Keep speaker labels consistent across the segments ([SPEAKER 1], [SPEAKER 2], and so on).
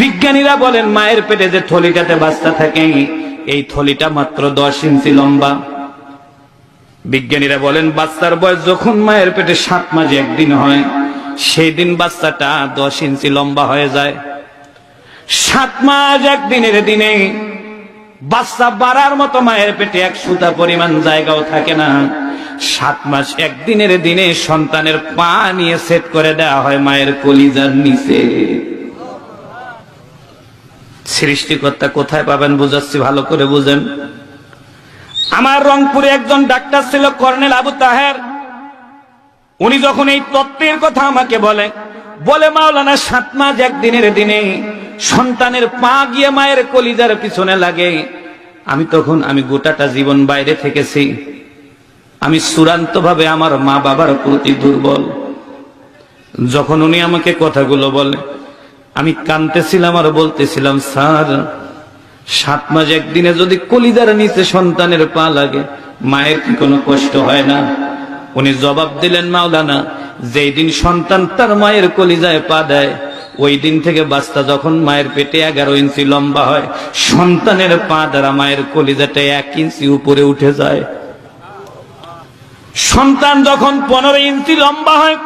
[SPEAKER 1] বিজ্ঞানীরা বলেন মায়ের পেটে যে থলিটাতে বাচ্চা থাকে এই থলিটা মাত্র 10 ইঞ্চি লম্বা। বিজ্ঞানীরা বলেন বাচ্চার বয়স যখন মায়ের পেটে 7 মাস 1 দিন হয় সেই দিন বাচ্চাটা 10 ইঞ্চি লম্বা হয়ে যায়। 7 মাস 1 দিনের দিনে বাচ্চা বাড়ার মতো মায়ের পেটে 1 সুতা পরিমাণ জায়গাও থাকে না। 7 মাস 1 দিনের দিনে সন্তানের পা নিয়ে সেট করে দেওয়া হয় মায়ের কলিজার নিচে। সৃষ্টিকর্তা কোথায় পাবেন বুঝাচ্ছি, ভালো করে বুঝেন। আমার রংপুরে একজন ডাক্তার ছিল কর্নেল আবু তাহের। উনি যখন এই তত্ত্বের কথা আমাকে বলে মাওলানা 7 মাস 1 দিনের দিনে সন্তানের পা গিয়ে মায়ের কলিজার পিছনে লাগে। আমি গোটাটা জীবন বাইরে থেকেছি। আমি চূড়ান্ত ভাবে আমার মা বাবার প্রতি দুর্বল। যখন উনি আমাকে কথাগুলো বলে আমি কাঁদতেছিলাম আর বলতেছিলাম, স্যার 7 মাস 1 দিনে যদি কলিজার নিচে সন্তানের পা লাগে মায়ের কি কোনো কষ্ট হয় না? উনি জবাব দিলেন, মাওলানা যেই দিন সন্তান তার মায়ের কলিজায় পা দেয় ওই দিন থেকে বাচ্চা যখন মায়ের পেটে 11 ইঞ্চি লম্বা হয় সন্তানের পা দ্বারা মায়ের কলিজাটা 1 ইঞ্চি উপরে উঠে যায়। সন্তান যখন 15 ইঞ্চি লম্বা হয়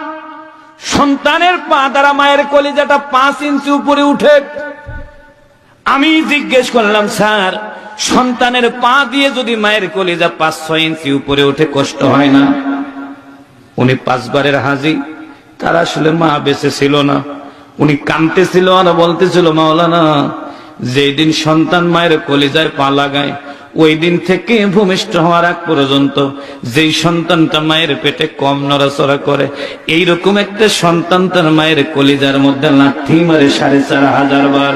[SPEAKER 1] সন্তানের পা দ্বারা মায়ের কলিজাটা 5 ইঞ্চি উপরে উঠে। আমি জিজ্ঞেস করলাম, স্যার সন্তানের পা দিয়ে যদি মায়ের কলিজা 5-6 ইঞ্চি উপরে উঠে কষ্ট হয় না? উনি 5 বারের হাজি। তার আসলে মা বেঁচে ছিল না। উনি কাঁদতেছিল আর বলতেছিল, মাওলানা যেই দিন সন্তান মায়ের কলিজায় পা লাগায় ওই দিন থেকে ভূমিষ্ঠ হওয়ার আগ পর্যন্ত যেই সন্তানটা মায়ের পেটে কম নড়াচড়া করে এইরকম একটা সন্তান তার মায়ের কলিজার মধ্যে লাথি মারে 4500 বার।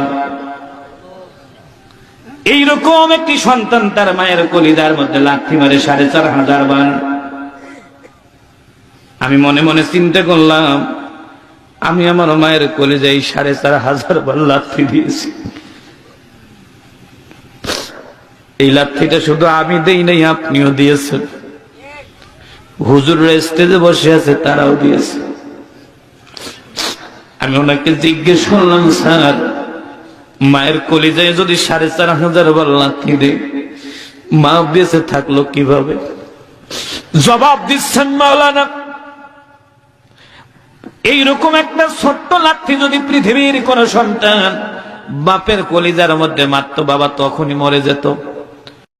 [SPEAKER 1] এইরকম একটি সন্তান তার মায়ের কলিজার মধ্যে লাথি মারে 4500 বার। আমি মনে মনে চিন্তা করলাম, আমি আমার মায়ের কলিজায় 4500 বার লাথি দিয়েছি। এই লাথিটা শুধু আমি দেই নাই, আপনিও দিয়েছেন। হুজুর স্টেজে বসে আছে তারাও দিয়েছে। আমি ওনাকে জিজ্ঞেস করলাম, স্যার মায়ের কলিজায় যদি 4500 বার লাথি দেই মা বেঁচে থাকলো কিভাবে? জবাব দিচ্ছেন, মাওলানা এইরকম একটা ছোট্ট লাথি যদি পৃথিবীর কোন সন্তান বাপের কলিজার মধ্যে মারতো বাবা তখনই মরে যেত।